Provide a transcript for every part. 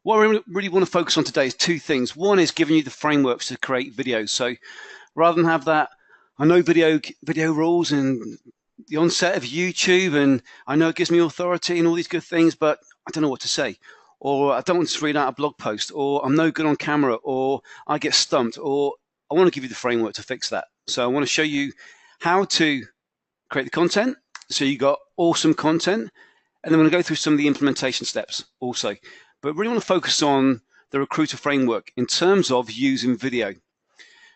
What I really want to focus on today is two things. One is giving you the frameworks to create videos. So rather than have that, I know video rules and the onset of YouTube, and I know it gives me authority and all these good things, but I don't know what to say. Or I don't want to read out a blog post, or I'm no good on camera, or I get stumped, or I want to give you the framework to fix that. So I want to show you how to create the content, so you got awesome content, and then I'm going to go through some of the implementation steps also. But really want to focus on the Recruiter framework in terms of using video.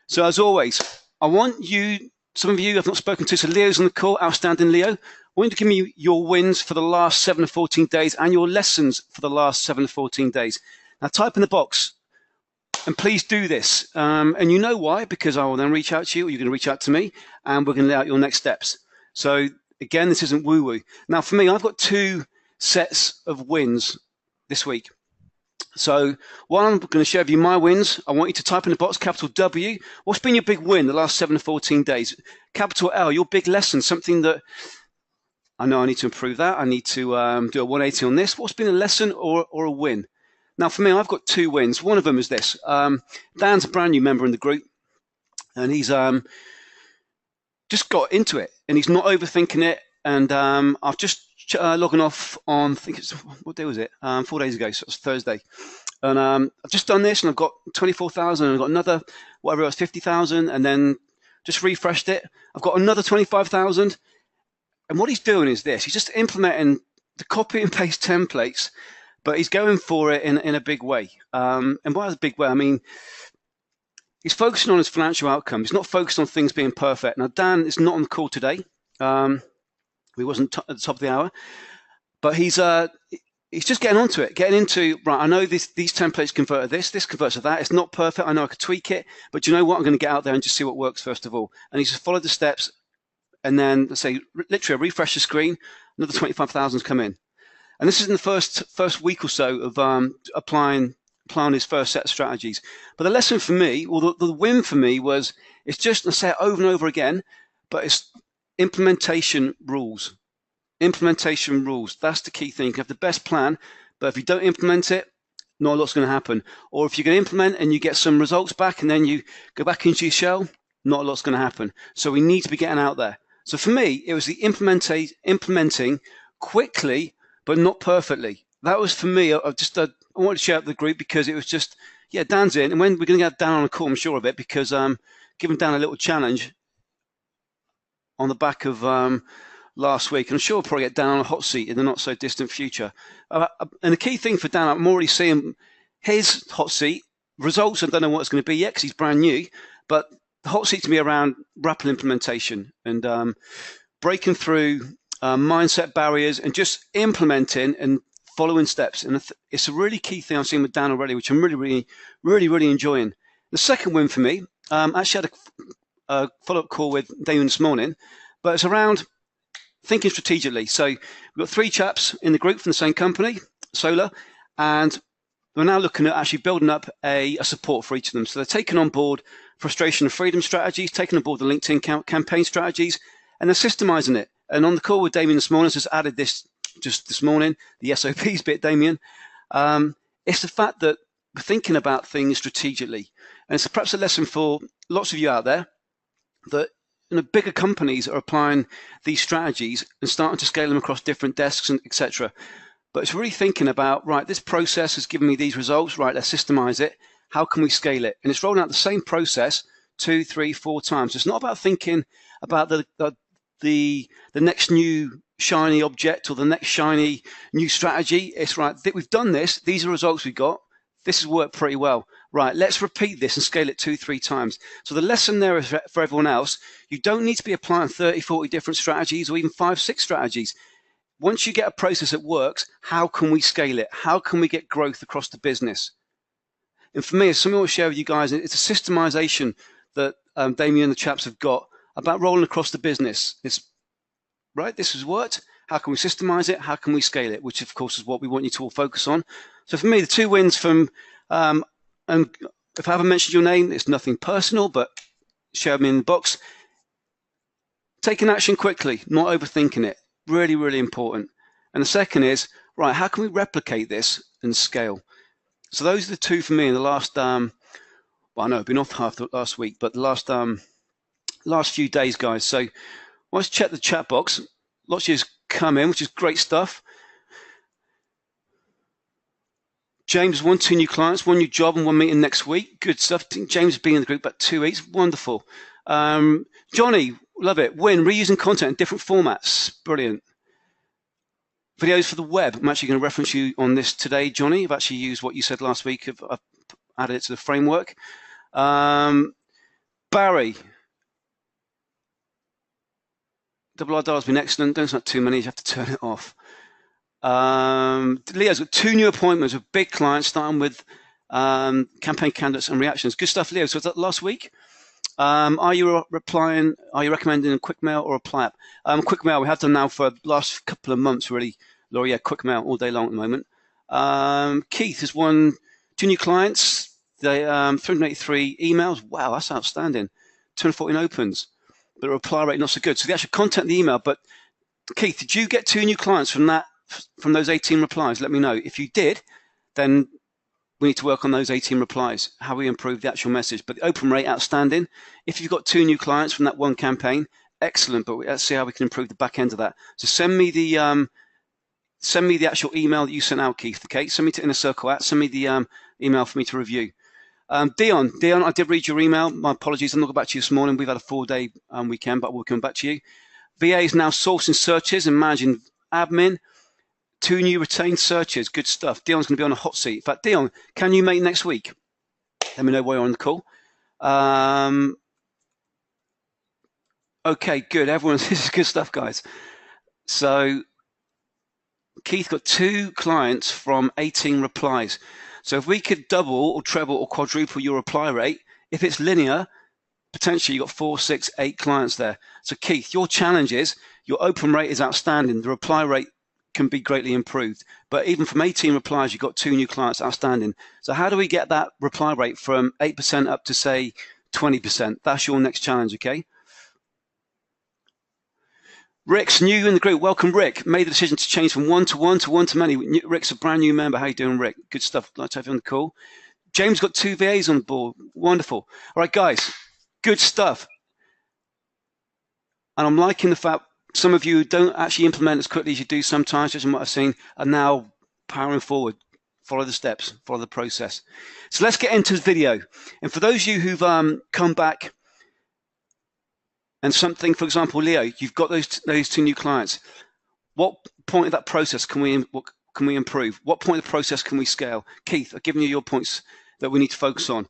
So as always, I want you, some of you I've not spoken to, so Leo's on the call, outstanding Leo. I want you to give me your wins for the last 7 to 14 days and your lessons for the last 7 to 14 days. Now type in the box, and please do this. And you know why, because I will then reach out to you, or you're going to reach out to me, and we're going to lay out your next steps. So again, this isn't woo-woo. Now for me, I've got 2 sets of wins this week. So while I'm going to share with you my wins, I want you to type in the box, capital W. What's been your big win the last 7 to 14 days? Capital L, your big lesson, something that I know I need to improve that. I need to do a 180 on this. What's been a lesson or a win? Now for me, I've got 2 wins. One of them is this. Dan's a brand new member in the group, and he's just got into it, and he's not overthinking it. And I've just logging off on, I think it's, what day was it? 4 days ago, so it was Thursday. And I've just done this, and I've got 24,000, and I've got another, whatever it was, 50,000, and then just refreshed it. I've got another 25,000. And what he's doing is this. He's just implementing the copy and paste templates, but he's going for it in a big way. And by a big way, I mean, he's focusing on his financial outcome. He's not focused on things being perfect. Now, Dan is not on the call today. He wasn't at the top of the hour, but he's just getting onto it, getting into, right, I know these templates convert to this converts to that. It's not perfect. I know I could tweak it, but you know what? I'm going to get out there and just see what works first of all. And he's just followed the steps, and then, let's say, literally a refresh the screen, another 25,000's come in. And this is in the first week or so of applying his first set of strategies. But the lesson for me, or the win for me, was, it's just, I say it over and over again, but it's implementation rules. Implementation rules. That's the key thing. You can have the best plan, but if you don't implement it, not a lot's going to happen. Or if you're going to implement and you get some results back and then you go back into your shell, not a lot's going to happen. So we need to be getting out there. So for me, it was the implementing quickly, but not perfectly. That was for me. I wanted to share it with the group because it was just, yeah, Dan's in. And when we're going to get Dan on a call, I'm sure of it, because giving Dan a little challenge on the back of last week, and I'm sure we'll probably get Dan on a hot seat in the not so distant future. And the key thing for Dan, I'm already seeing his hot seat results. I don't know what it's going to be yet because he's brand new, but the hot seat to be around rapid implementation and breaking through mindset barriers and just implementing and following steps. And it's a really key thing I've seen with Dan already, which I'm really enjoying. The second win for me, actually had a follow-up call with Damien this morning, but it's around thinking strategically. So we've got 3 chaps in the group from the same company, Solar, and we're now looking at actually building up a support for each of them. So they're taking on board frustration and freedom strategies, taking on board the LinkedIn campaign strategies, and they're systemizing it. And on the call with Damien this morning, I just added this just this morning, the SOPs bit, Damien. It's the fact that we're thinking about things strategically. And it's perhaps a lesson for lots of you out there that bigger companies are applying these strategies and starting to scale them across different desks, and etc. But it's really thinking about, right, this process has given me these results, right, let's systemize it. How can we scale it? And it's rolling out the same process 2, 3, 4 times. It's not about thinking about the next new shiny object or the next shiny new strategy. It's right, we've done this, these are the results we got, this has worked pretty well. Right, let's repeat this and scale it 2, 3 times. So the lesson there is for everyone else, you don't need to be applying 30, 40 different strategies or even 5, 6 strategies. Once you get a process that works, how can we scale it? How can we get growth across the business? And for me, as something I want to share with you guys, it's a systemization that Damien and the chaps have got about rolling across the business. It's right, this has worked. How can we systemize it? How can we scale it? Which, of course, is what we want you to all focus on. So for me, the 2 wins from, and if I haven't mentioned your name, it's nothing personal, but share them in the box. Taking action quickly, not overthinking it. Really important. And the second is, right, how can we replicate this and scale? So those are the two for me in the last, well, I know I've been off half the last week, but the last few days, guys. So let's check the chat box. Lots of you come in, which is great stuff. James, 2 new clients, 1 new job, and 1 meeting next week. Good stuff. James has been in the group about 2 weeks. Wonderful. Johnny, love it. Win, reusing content in different formats. Brilliant. Videos for the web. I'm actually going to reference you on this today, Johnny. I've actually used what you said last week. I've added it to the framework. Barry. Double R dial's been excellent. Don't have too many. You have to turn it off. Leo's got 2 new appointments with big clients, starting with campaign candidates and reactions. Good stuff, Leo. So was that last week? Are you recommending a quick mail or a play app? Quick mail, we have done now for the last couple of months, really. Laura, yeah, quick mail all day long at the moment. Keith has 2 new clients. They 383 emails. Wow, that's outstanding. 214 opens, but the reply rate not so good. So the actual content of the email. But Keith, did you get 2 new clients from those 18 replies? Let me know. If you did, then we need to work on those 18 replies, how we improve the actual message. But the open rate, outstanding. If you've got 2 new clients from that one campaign, excellent. But let's see how we can improve the back end of that. So send me the actual email that you sent out, Keith. Okay, send me to Inner Circle at. Send me the email for me to review. Dion, I did read your email. My apologies, I'm not got back to you this morning. We've had a 4-day weekend, but we'll come back to you. VA is now sourcing searches and managing admin. 2 new retained searches. Good stuff. Dion's going to be on a hot seat. In fact, Dion, can you make next week? Let me know while you're on the call. Okay, good. This is good stuff, guys. So Keith got 2 clients from 18 replies. So if we could double or treble or quadruple your reply rate, if it's linear, potentially you've got 4, 6, 8 clients there. So Keith, your challenge is your open rate is outstanding. The reply rate can be greatly improved. But even from 18 replies, you've got 2 new clients, outstanding. So how do we get that reply rate from 8% up to, say, 20%? That's your next challenge, okay? Rick's new in the group. Welcome, Rick. Made the decision to change from 1 to 1 to 1 to many. Rick's a brand new member. How you doing, Rick? Good stuff. Like to have you on the call. James got 2 VAs on board. Wonderful. All right, guys. Good stuff. And I'm liking the fact some of you don't actually implement as quickly as you do sometimes, just from what I've seen, are now powering forward. Follow the steps, follow the process. So let's get into the video. And for those of you who've come back and something, for example, Leo, you've got those 2 new clients. What point of that process can we improve? What point of the process can we scale? Keith, I've given you your points that we need to focus on.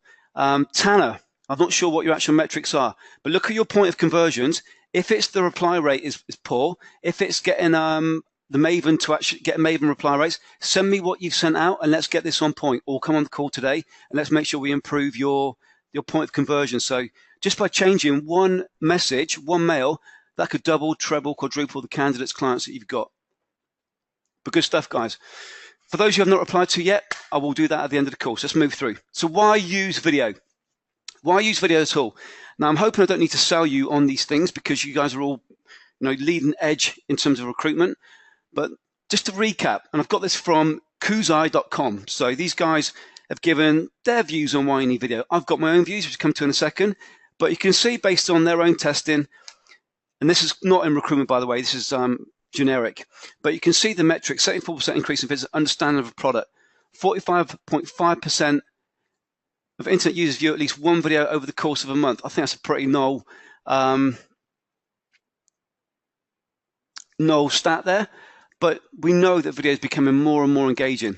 Tanner, I'm not sure what your actual metrics are, but look at your point of conversions. If it's the reply rate is poor, if it's getting the Maven to actually get Maven reply rates, send me what you've sent out and let's get this on point. Or come on the call today and let's make sure we improve your point of conversion. So just by changing one message, one mail, that could double, treble, quadruple the candidates, clients that you've got. But good stuff, guys. For those who have not replied to yet, I will do that at the end of the course. Let's move through. So why use video? Why use video at all? Now, I'm hoping I don't need to sell you on these things because you guys are all, leading edge in terms of recruitment. But just to recap, and I've got this from kuzai.com. So these guys have given their views on why you need video. I've got my own views, which I'll come to in a second. But you can see based on their own testing, and this is not in recruitment, by the way, this is generic. But you can see the metrics, 74% increase in visits, understanding of a product, 45.5% of internet users view at least one video over the course of a month. I think that's a pretty null stat there, but we know that video is becoming more and more engaging.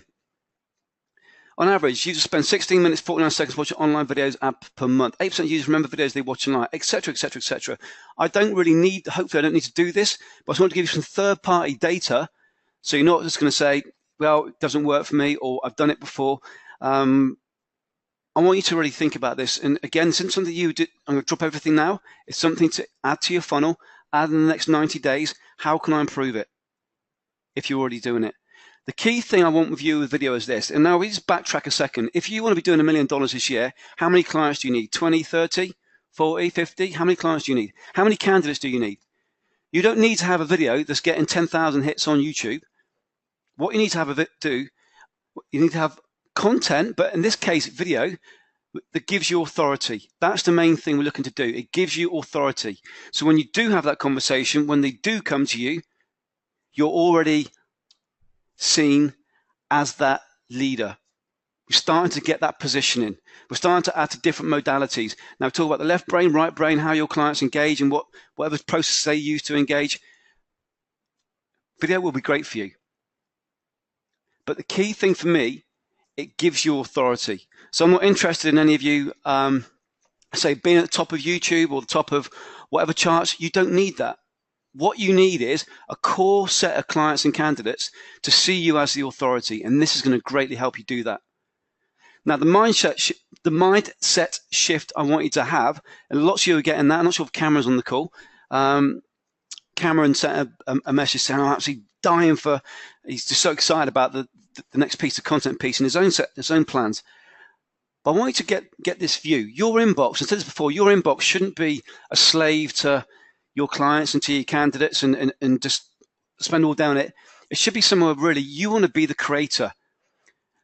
On average, users spend 16 minutes, 49 seconds watching online videos per month. 8% of users remember videos they watch online, etc., etc., etc. I don't really need, hopefully I don't need to do this, but I just want to give you some third-party data so you're not just going to say, well, it doesn't work for me, or I've done it before. I want you to really think about this. And again, since something you did, I'm going to drop everything now. It's something to add to your funnel, add in the next 90 days. How can I improve it if you're already doing it? The key thing I want with you with video is this. And now we just backtrack a second. If you want to be doing $1 million this year, how many clients do you need? 20, 30, 40, 50? How many clients do you need? How many candidates do you need? You don't need to have a video that's getting 10,000 hits on YouTube. What you need to have you need to have content, but in this case, video, that gives you authority. That's the main thing we're looking to do. It gives you authority. So when you do have that conversation, when they do come to you, you're already seen as that leader. We're starting to get that positioning. We're starting to add to different modalities. Now, talk about the left brain, right brain, how your clients engage, and whatever process they use to engage. Video will be great for you. But the key thing for me, it gives you authority. So I'm not interested in any of you, say, being at the top of YouTube or the top of whatever charts. You don't need that. What you need is a core set of clients and candidates to see you as the authority, and this is going to greatly help you do that. Now, the mindset shift I want you to have, and lots of you are getting that. I'm not sure if Cameron's on the call. Cameron sent a message saying, I'm absolutely dying for, he's just so excited about the next piece of content piece in his own plans. But I want you to get this view. Your inbox, I said this before, your inbox shouldn't be a slave to your clients and to your candidates and just spend all day on it. It should be somewhere really you want to be the creator.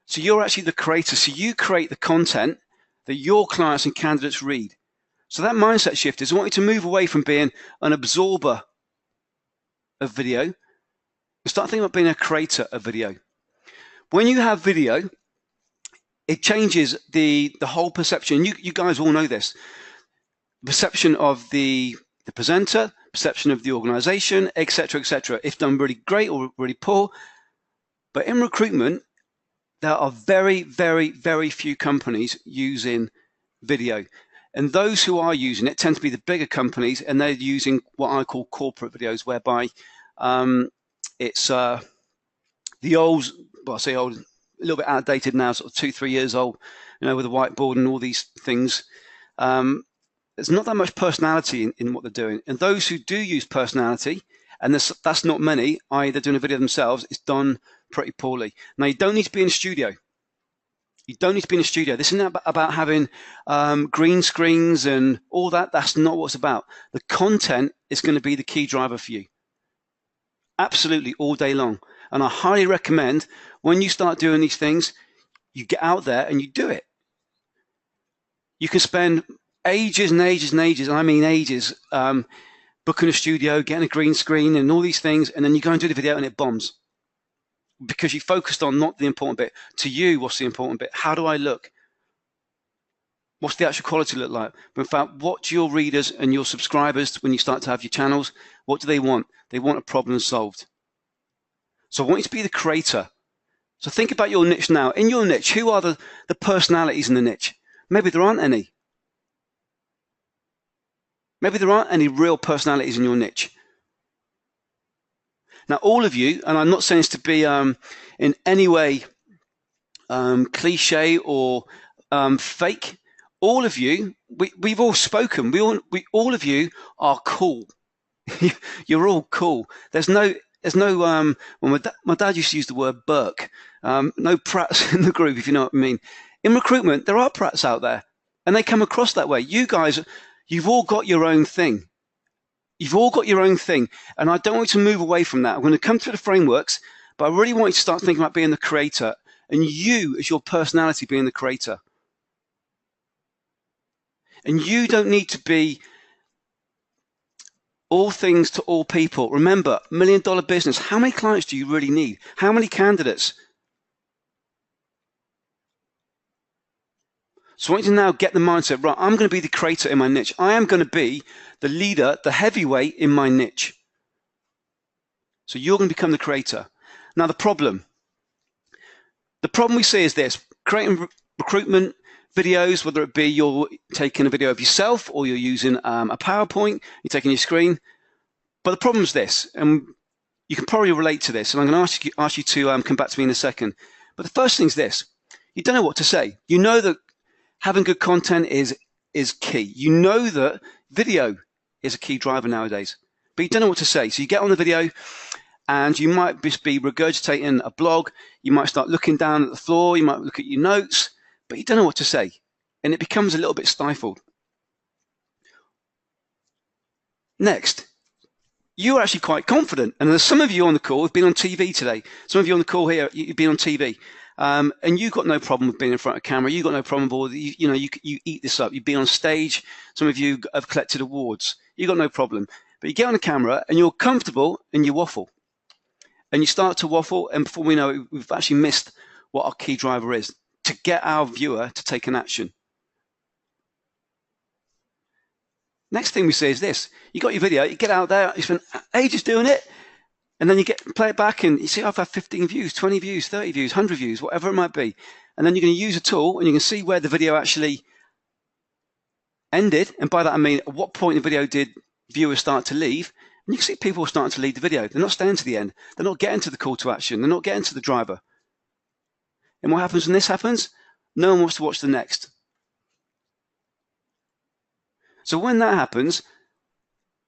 So you're actually the creator. So you create the content that your clients and candidates read. So that mindset shift is I want you to move away from being an absorber of video and start thinking about being a creator of video. When you have video, it changes the whole perception. You guys all know this. Perception of the presenter, perception of the organization, etc., etc. If done really great or really poor. But in recruitment, there are very, very, very few companies using video. And those who are using it tend to be the bigger companies, and they're using what I call corporate videos, whereby it's the old, well, I say old, a little bit outdated now, sort of 2-3 years old, with a whiteboard and all these things. There's not that much personality in what they're doing. And those who do use personality, and that's not many, i.e. they're doing a video themselves, it's done pretty poorly. Now, you don't need to be in a studio. You don't need to be in a studio. This isn't about having green screens and all that. That's not what it's about. The content is going to be the key driver for you. Absolutely, all day long. And I highly recommend when you start doing these things, you get out there and you do it. You can spend ages and ages and ages, I mean ages, booking a studio, getting a green screen and all these things, and then you go and do the video and it bombs. Because you focused on not the important bit. To you, what's the important bit? How do I look? What's the actual quality look like? But in fact, what do your readers and your subscribers, when you start to have your channels, what do they want? They want a problem solved. So I want you to be the creator. So think about your niche now. In your niche, who are the personalities in the niche? Maybe there aren't any. Maybe there aren't any real personalities in your niche. Now, all of you, and I'm not saying this to be in any way cliche or fake, all of you, we've all spoken. All of you are cool. You're all cool. There's no. Well, my dad used to use the word Burke. No prats in the group, if you know what I mean. In recruitment, there are prats out there, and they come across that way. You guys, you've all got your own thing. You've all got your own thing, and I don't want you to move away from that. I'm going to come through the frameworks, but I really want you to start thinking about being the creator, and you as your personality being the creator. And you don't need to be all things to all people. Remember, $1 million business. How many clients do you really need? How many candidates? So I want you to now get the mindset, right, I'm going to be the creator in my niche. I am going to be the leader, the heavyweight in my niche. So you're going to become the creator. Now the problem we see is this: creating recruitment videos, whether it be you're taking a video of yourself or you're using a PowerPoint, you're taking your screen. But the problem is this, and you can probably relate to this, and I'm going to ask you to come back to me in a second. But the first thing is this: you don't know what to say. You know that having good content is key. You know that video is a key driver nowadays, but you don't know what to say. So you get on the video and you might just be regurgitating a blog. You might start looking down at the floor. You might look at your notes, but you don't know what to say. And it becomes a little bit stifled. Next, you're actually quite confident. And there's some of you on the call who've been on TV today. Some of you on the call here, you've been on TV. And you've got no problem with being in front of camera. You've got no problem with all the, you eat this up. You've been on stage. Some of you have collected awards. You've got no problem. But you get on the camera and you're comfortable and you waffle. And you start to waffle, and before we know it, we've actually missed what our key driver is, to get our viewer to take an action. Next thing we say is this. You got your video, you get out there, you spend ages doing it, and then you play it back and you see, I've had 15 views, 20 views, 30 views, 100 views, whatever it might be. And then you're going to use a tool and you can see where the video actually ended. And by that I mean, at what point in the video did viewers start to leave? And you can see people starting to leave the video. They're not staying to the end. They're not getting to the call to action. They're not getting to the driver. And what happens when this happens? No one wants to watch the next. So when that happens,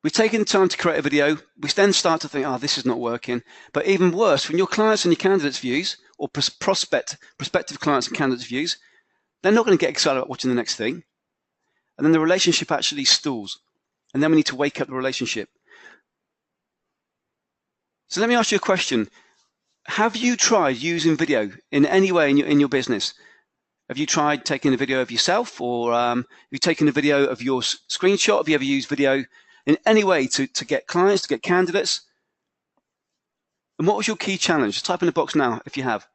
we've taken the time to create a video. We then start to think, oh, this is not working. But even worse, when your clients and your candidates' views, or prospective clients and candidates' views, they're not going to get excited about watching the next thing. And then the relationship actually stalls. And then we need to wake up the relationship. So let me ask you a question. Have you tried using video in any way in your business? Have you tried taking a video of yourself, or have you taken a video of your screenshot? Have you ever used video in any way to get clients, to get candidates? And what was your key challenge? Just type in the box now if you have.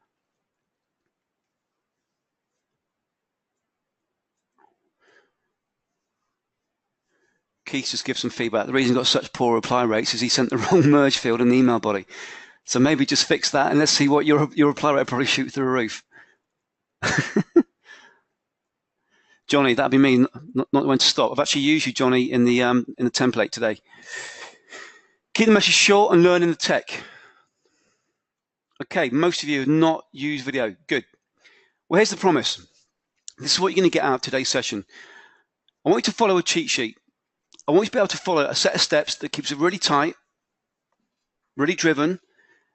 Keith just gives some feedback. The reason he got such poor reply rates is he sent the wrong merge field in the email body. So maybe just fix that and let's see what your reply rate will probably shoot through the roof. Johnny, that'd be me, not when to stop. I've actually used you, Johnny, in the template today. Keep the message short and learn in the tech. Okay, most of you have not used video. Good. Well, here's the promise. This is what you're going to get out of today's session. I want you to follow a cheat sheet. I want you to be able to follow a set of steps that keeps it really tight, really driven,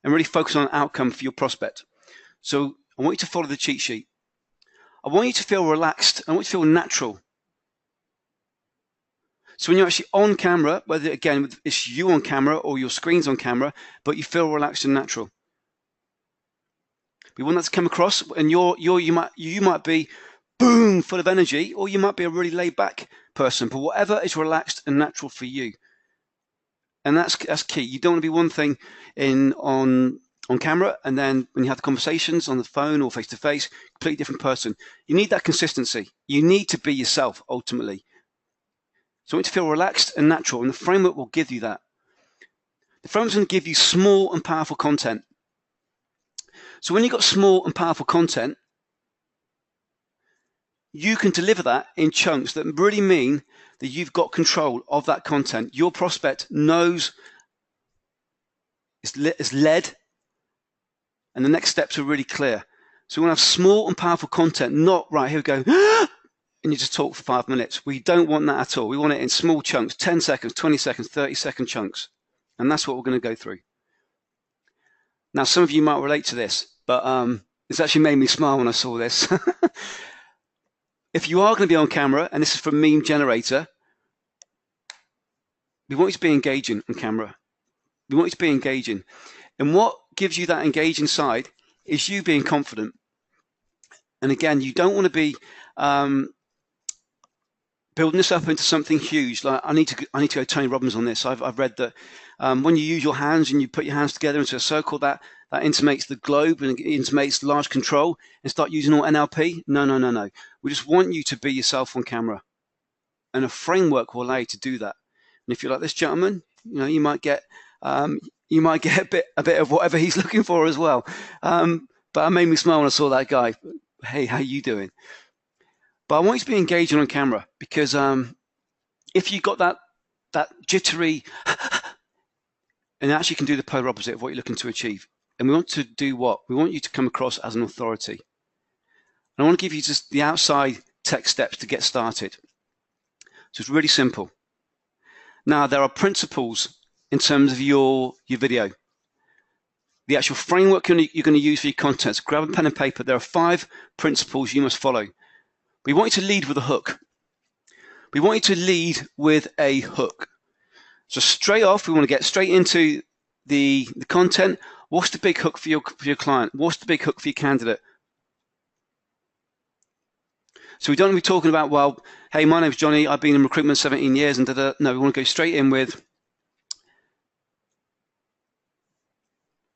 and really focus on an outcome for your prospect. So I want you to follow the cheat sheet. I want you to feel relaxed. I want you to feel natural. So when you're actually on camera, whether again it's you on camera or your screen's on camera, but you feel relaxed and natural. We want that to come across, and you might be boom, full of energy, or you might be a really laid back person, but whatever is relaxed and natural for you. And that's key. You don't want to be one thing on camera, and then when you have the conversations on the phone or face to face, completely different person. You need that consistency. You need to be yourself ultimately. So I want you to feel relaxed and natural, and the framework will give you that. The framework's going to give you small and powerful content. So when you've got small and powerful content, you can deliver that in chunks that really mean that you've got control of that content. Your prospect knows it's led, and the next steps are really clear. So we want to have small and powerful content, not right, here we go, and you just talk for 5 minutes. We don't want that at all. We want it in small chunks, 10 seconds, 20 seconds, 30-second chunks. And that's what we're going to go through. Now, some of you might relate to this, but it's actually made me smile when I saw this. If you are going to be on camera, and this is from Meme Generator, we want you to be engaging on camera. We want you to be engaging. And what gives you that engaging side is you being confident. And again, you don't want to be building this up into something huge. Like I need to go Tony Robbins on this. I've read that when you use your hands and you put your hands together into a circle, that intimates the globe and it intimates large control, and start using all NLP. No. We just want you to be yourself on camera, and a framework will allow you to do that. And if you're like this gentleman, you might get a bit of whatever he's looking for as well. But it made me smile when I saw that guy. Hey, how you doing? But I want you to be engaging on camera, because if you got that jittery, and actually can do the polar opposite of what you're looking to achieve. And we want to do what? We want you to come across as an authority. And I want to give you just the outside tech steps to get started. So it's really simple. Now, there are principles in terms of your video. The actual framework you're going to use for your content. So grab a pen and paper. There are 5 principles you must follow. We want you to lead with a hook. We want you to lead with a hook. So straight off, we want to get straight into the content. What's the big hook for your client? What's the big hook for your candidate? So we don't want to be talking about, well, hey, my name's Johnny, I've been in recruitment 17 years, and da-da. No, we want to go straight in with,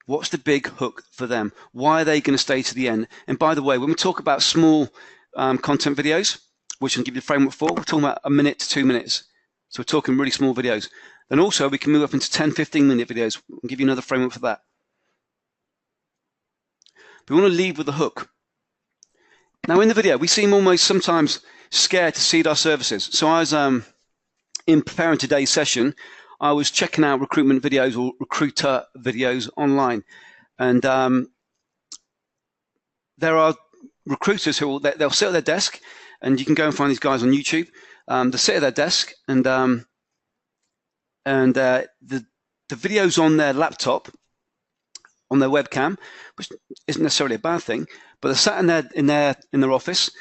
what's the big hook for them? Why are they going to stay to the end? And by the way, when we talk about small content videos, which I'll give you the framework for, we're talking about 1 minute to 2 minutes. So we're talking really small videos. Then also we can move up into 10, 15-minute videos. I'll give you another framework for that. We want to lead with the hook. Now in the video, we seem almost sometimes scared to seed our services. So I was, in preparing today's session, I was checking out recruitment videos or recruiter videos online. And there are recruiters who they'll sit at their desk, and you can go and find these guys on YouTube. They sit at their desk, and the video's on their laptop, on their webcam, which isn't necessarily a bad thing, but they're sat in their office.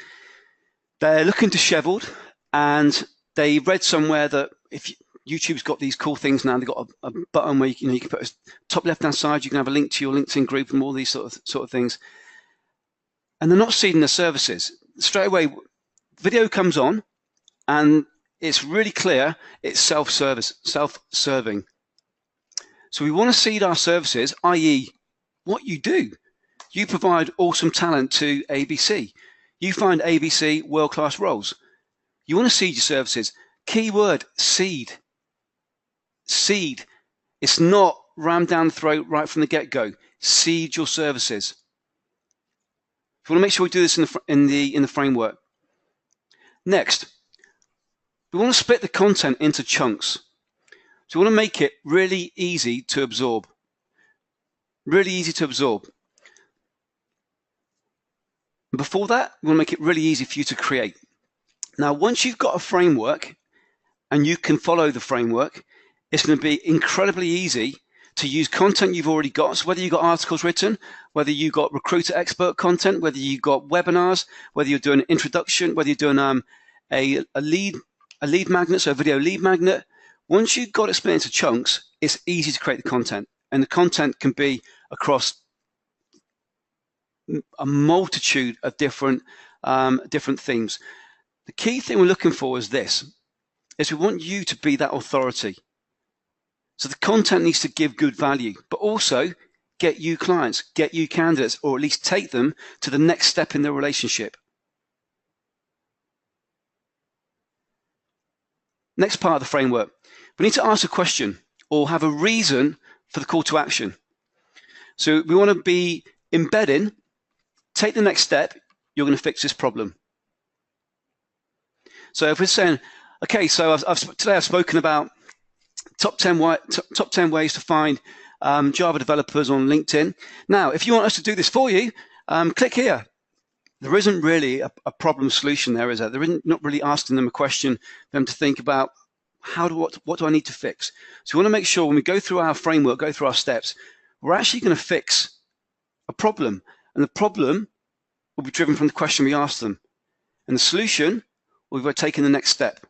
They're looking disheveled, and they read somewhere that if YouTube's got these cool things now, they've got a button where you can put a top left-hand side, you can have a link to your LinkedIn group and all these sort of things. And they're not seeding their services. Straight away, video comes on, and it's really clear it's self-serving. So we want to seed our services, i.e. what you do. You provide awesome talent to ABC. You find ABC world-class roles. You want to seed your services. Keyword, seed. Seed. It's not rammed down the throat right from the get-go. Seed your services. We want to make sure we do this in the framework. Next, we want to split the content into chunks. So we want to make it really easy to absorb. Really easy to absorb. And before that, we want to make it really easy for you to create. Now, once you've got a framework and you can follow the framework, it's going to be incredibly easy to use content you've already got. So whether you've got articles written, whether you've got recruiter expert content, whether you've got webinars, whether you're doing an introduction, whether you're doing a lead magnet, so a video lead magnet, once you've got it split into chunks, it's easy to create the content. And the content can be across a multitude of different themes. The key thing we're looking for is this, is we want you to be that authority. So the content needs to give good value, but also get you clients, get you candidates, or at least take them to the next step in their relationship. Next part of the framework, we need to ask a question or have a reason for the call to action. So we want to be embedding, take the next step, you're going to fix this problem. So if we're saying, okay, so today I've spoken about top 10 ways to find Java developers on LinkedIn. Now, if you want us to do this for you, click here. There isn't really a problem solution there, is there? There isn't, not really asking them a question for them to think about what do I need to fix. So we want to make sure when we go through our framework, go through our steps, we're actually going to fix a problem. And the problem will be driven from the question we asked them. And the solution will be by taking the next step.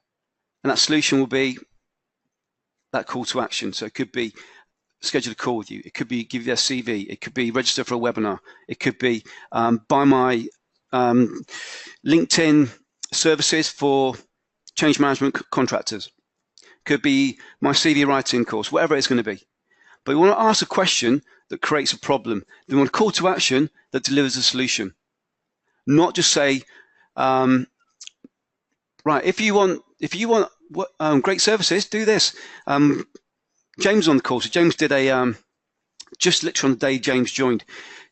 And that solution will be that call to action. So it could be schedule a call with you. It could be give you their CV. It could be register for a webinar. It could be buy my LinkedIn services for change management contractors. It could be my CV writing course, whatever it's going to be. But we want to ask a question that creates a problem. We want a call to action that delivers a solution. Not just say, right, if you want great services, do this. James on the call. So James did just literally on the day James joined,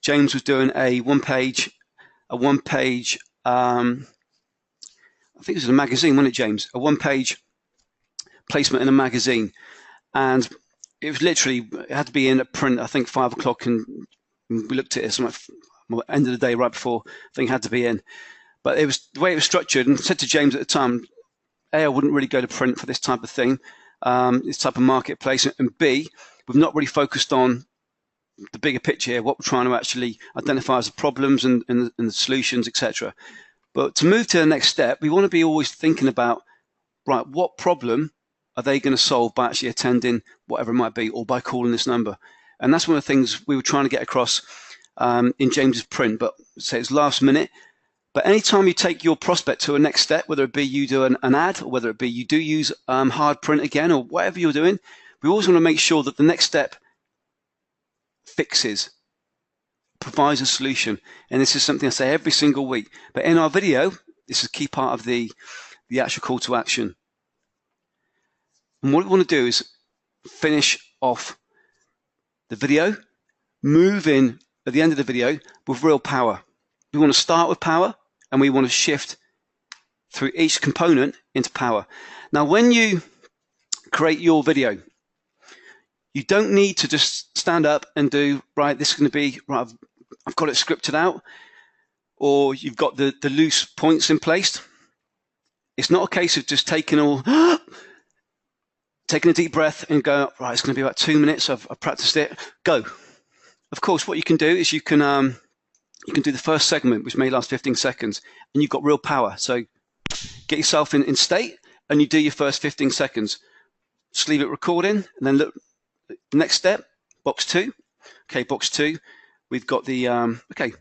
James was doing a one page, I think it was in a magazine, wasn't it, James? A one-page placement in a magazine. And it was literally, it had to be in at print, I think 5 o'clock, and we looked at it at the end of the day, right before I think it had to be in. But it was the way it was structured, and I said to James at the time, A, I wouldn't really go to print for this type of thing, this type of marketplace, and B, we've not really focused on the bigger picture here, what we're trying to actually identify as the problems and the solutions, etc. But to move to the next step, we want to be always thinking about, right, what problem are they going to solve by actually attending whatever it might be, or by calling this number? And that's one of the things we were trying to get across in James's print, but say it's last minute. But anytime you take your prospect to a next step, whether it be you do an ad, or whether it be you do use hard print again, or whatever you're doing, we always want to make sure that the next step fixes, provides a solution. And this is something I say every single week. But in our video, this is a key part of the actual call to action. And what we want to do is finish off the video, move in at the end of the video with real power. We want to start with power, and we want to shift through each component into power. Now, when you create your video, you don't need to just stand up and do, right, this is going to be, right, I've got it scripted out, or you've got the loose points in place. It's not a case of just taking a deep breath and go, right, it's going to be about 2 minutes, I've practiced it, go. Of course, what you can do is you can do the first segment, which may last 15 seconds, and you've got real power. So get yourself in state, and you do your first 15 seconds. Just leave it recording, and then look, the next step, box 2. Okay, box 2, we've got the, okay,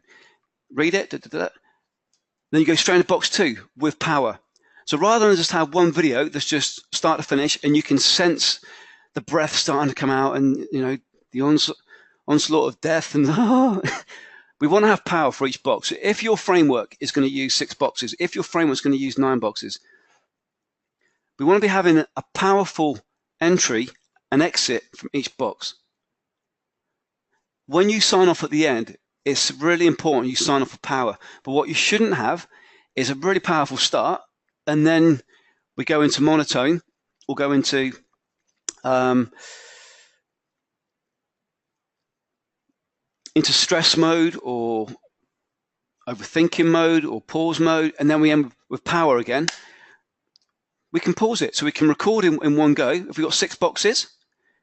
read it, then you go straight into box 2 with power. So rather than just have one video that's just start to finish, and you can sense the breath starting to come out, and the onslaught of death, and we want to have power for each box. If your framework is going to use 6 boxes, if your framework is going to use 9 boxes, we want to be having a powerful entry and exit from each box. When you sign off at the end, it's really important you sign off with power. But what you shouldn't have is a really powerful start, and then we go into monotone, or go into stress mode, or overthinking mode, or pause mode, and then we end with power again. We can pause it, so we can record in one go. If we've got 6 boxes,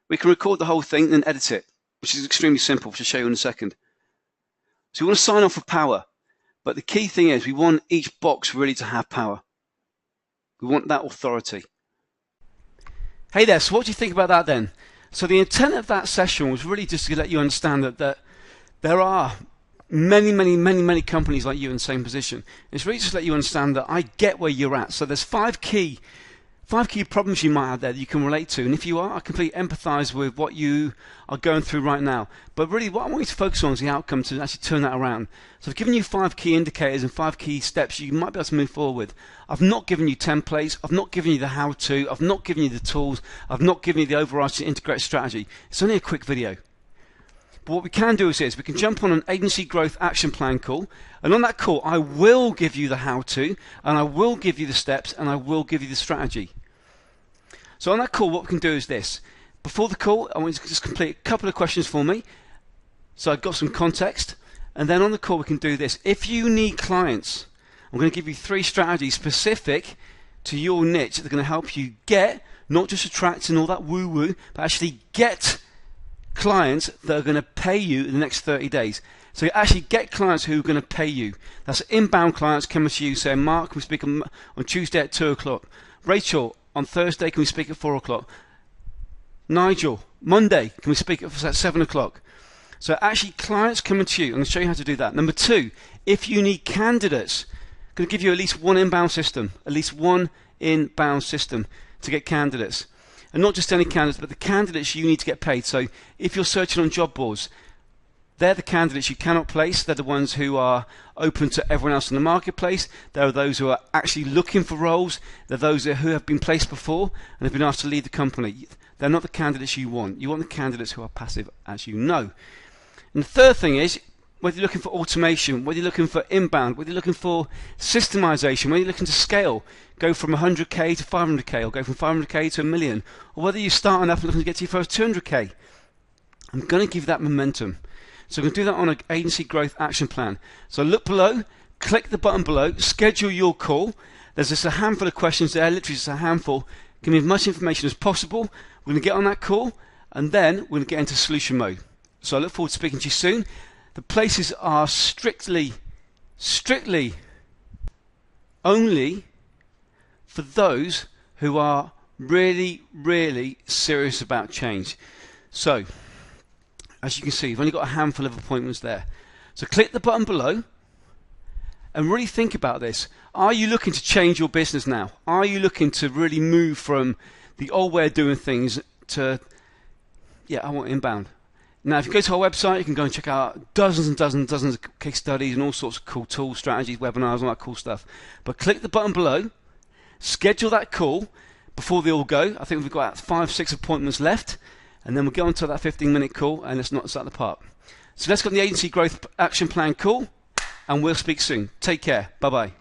we can record the whole thing and then edit it, which is extremely simple, which I'll show you in a second. So we want to sign off with power, but the key thing is we want each box really to have power. We want that authority. Hey there, so what do you think about that then? So the intent of that session was really just to let you understand that there are many companies like you in the same position. It's really just to let you understand that I get where you're at. So there's 5 key problems you might have there that you can relate to. And if you are, I completely empathize with what you are going through right now. But really what I want you to focus on is the outcome to actually turn that around. So I've given you 5 key indicators and 5 key steps you might be able to move forward with. I've not given you templates. I've not given you the how-to. I've not given you the tools. I've not given you the overarching integrated strategy. It's only a quick video. But what we can do is this: we can jump on an agency growth action plan call, and on that call I will give you the how-to, and I will give you the steps, and I will give you the strategy. So on that call, what we can do is this. Before the call, I want you to just complete a couple of questions for me, so I've got some context, and then on the call we can do this. If you need clients, I'm going to give you 3 strategies specific to your niche that are going to help you get, not just attract and all that woo-woo, but actually get clients that are going to pay you in the next 30 days. So you actually get clients who are going to pay you. That's inbound clients coming to you saying, Mark, can we speak on Tuesday at 2 o'clock? Rachel, on Thursday, can we speak at 4 o'clock? Nigel, Monday, can we speak at 7 o'clock? So actually clients coming to you. I'm going to show you how to do that. Number 2, if you need candidates, I'm going to give you at least one inbound system, to get candidates. And not just any candidates, but the candidates you need to get paid. So if you're searching on job boards, they're the candidates you cannot place. They're the ones who are open to everyone else in the marketplace. There are those who are actually looking for roles. There are those who have been placed before and have been asked to leave the company. They're not the candidates you want. You want the candidates who are passive, as you know. And the third thing is, whether you're looking for automation, whether you're looking for inbound, whether you're looking for systemization, whether you're looking to scale, go from 100k to 500k, or go from 500k to 1 million, or whether you're starting up and looking to get to your first 200k, I'm going to give you that momentum. So I'm going to do that on an agency growth action plan. So look below, click the button below, schedule your call. There's just a handful of questions there, literally just a handful. Give me as much information as possible. We're going to get on that call, and then we're going to get into solution mode. So I look forward to speaking to you soon. The places are strictly only for those who are really serious about change. So, as you can see, you've only got a handful of appointments there. So click the button below, and really think about this. Are you looking to change your business now? Are you looking to really move from the old way of doing things to, yeah, I want inbound? Now, if you go to our website, you can go and check out dozens and dozens and dozens of case studies and all sorts of cool tools, strategies, webinars, all that cool stuff. But click the button below, schedule that call before they all go. I think we've got 5, 6 appointments left, and then we'll get on to that 15-minute call, and let's knock this out of the park. So let's get on the Agency Growth Action Plan call, and we'll speak soon. Take care. Bye-bye.